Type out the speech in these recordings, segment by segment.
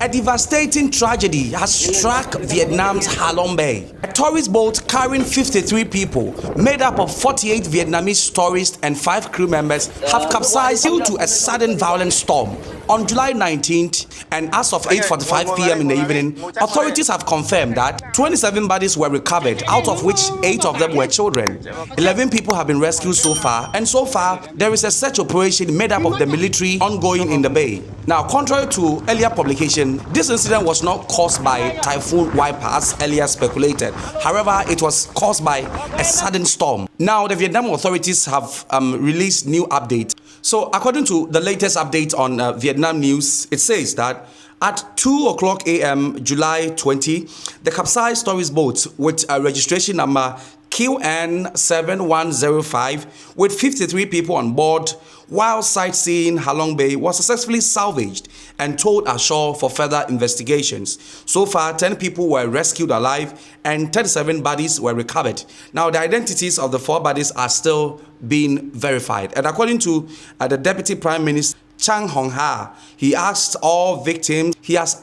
A devastating tragedy has struck Vietnam's Halong Bay. A tourist boat carrying 53 people, made up of 48 Vietnamese tourists and 5 crew members, have capsized due to a sudden violent storm on July 19th, and as of 8:45 p.m. in the evening, authorities have confirmed that 27 bodies were recovered, out of which 8 of them were children. 11 people have been rescued so far, and so far there is a search operation made up of the military ongoing in the bay. Now, contrary to earlier publication, this incident was not caused by Typhoon Wipha as earlier speculated. However, it was caused by a sudden storm. Now, the Vietnam authorities have released new updates. So, according to the latest update on Vietnam News, it says that at 2:00 a.m. July 20, the capsized tourist boat with a registration number QN7105 with 53 people on board while sightseeing Halong Bay was successfully salvaged and towed ashore for further investigations. So far, 10 people were rescued alive and 37 bodies were recovered. Now, the identities of the 4 bodies are still being verified. And according to the Deputy Prime Minister, Chang Hong-ha, he has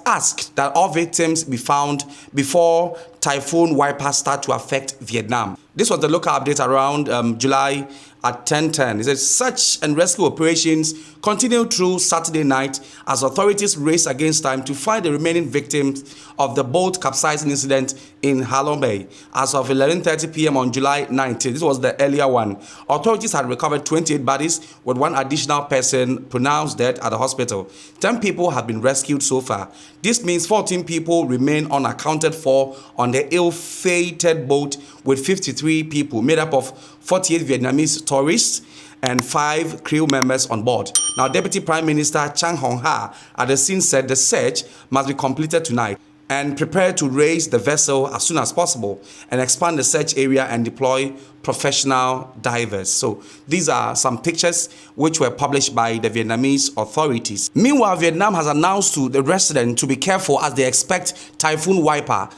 asked that all victims be found before Typhoon Wipha start to affect Vietnam. This was the local update around July at 10:10. It says search and rescue operations continue through Saturday night as authorities race against time to find the remaining victims of the boat capsizing incident in Halong Bay. As of 11:30 p.m. on July 19, this was the earlier one, authorities had recovered 28 bodies with 1 additional person pronounced dead at the hospital. 10 people have been rescued so far. This means 14 people remain unaccounted for on the ill-fated boat with 53 people made up of 48 Vietnamese tourists and 5 crew members on board. Now, Deputy Prime Minister Chang Hong-ha at the scene said the search must be completed tonight and prepare to raise the vessel as soon as possible and expand the search area and deploy professional divers. So these are some pictures which were published by the Vietnamese authorities. Meanwhile, Vietnam has announced to the residents to be careful as they expect Typhoon Wipha,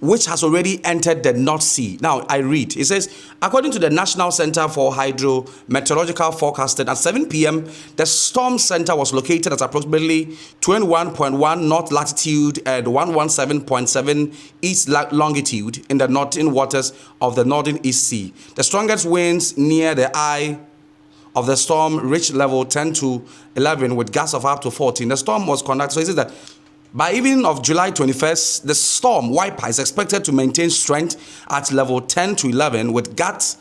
which has already entered the North Sea. Now, I read. It says, according to the National Center for Hydrometeorological Forecasting, at 7 p.m., the storm center was located at approximately 21.1 north latitude and 117.7 east longitude in the northern waters of the northern East Sea. The strongest winds near the eye of the storm reached level 10 to 11 with gusts of up to 14. The storm was conducted, so it says that by evening of July 21st, the storm Wipha is expected to maintain strength at level 10 to 11 with gusts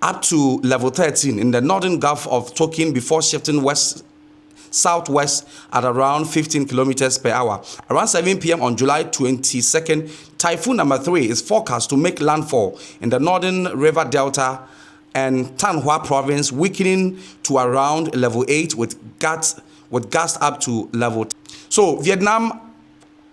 up to level 13 in the northern Gulf of Tonkin before shifting southwest at around 15 kilometers per hour. Around 7 p.m. on July 22nd, Typhoon number 3 is forecast to make landfall in the northern river delta and Thanh Hoa province, weakening to around level 8 with gusts up to level 10. So Vietnam,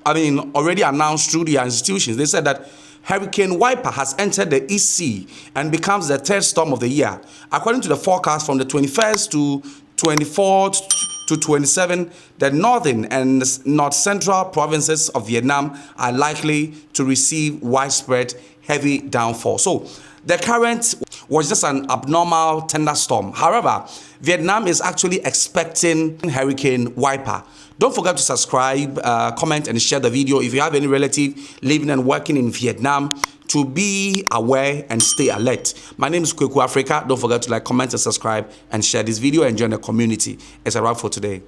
already announced through their institutions, they said that Hurricane Wipha has entered the East Sea and becomes the 3rd storm of the year. According to the forecast from the 21st to 24th to 27, the northern and north central provinces of Vietnam are likely to receive widespread heavy downfall. So the current was just an abnormal thunderstorm. However, Vietnam is actually expecting Hurricane Wipha. Don't forget to subscribe, comment, and share the video if you have any relative living and working in Vietnam, to be aware and stay alert. My name is Kweku Africa. Don't forget to like, comment, and subscribe, and share this video and join the community. It's a wrap for today.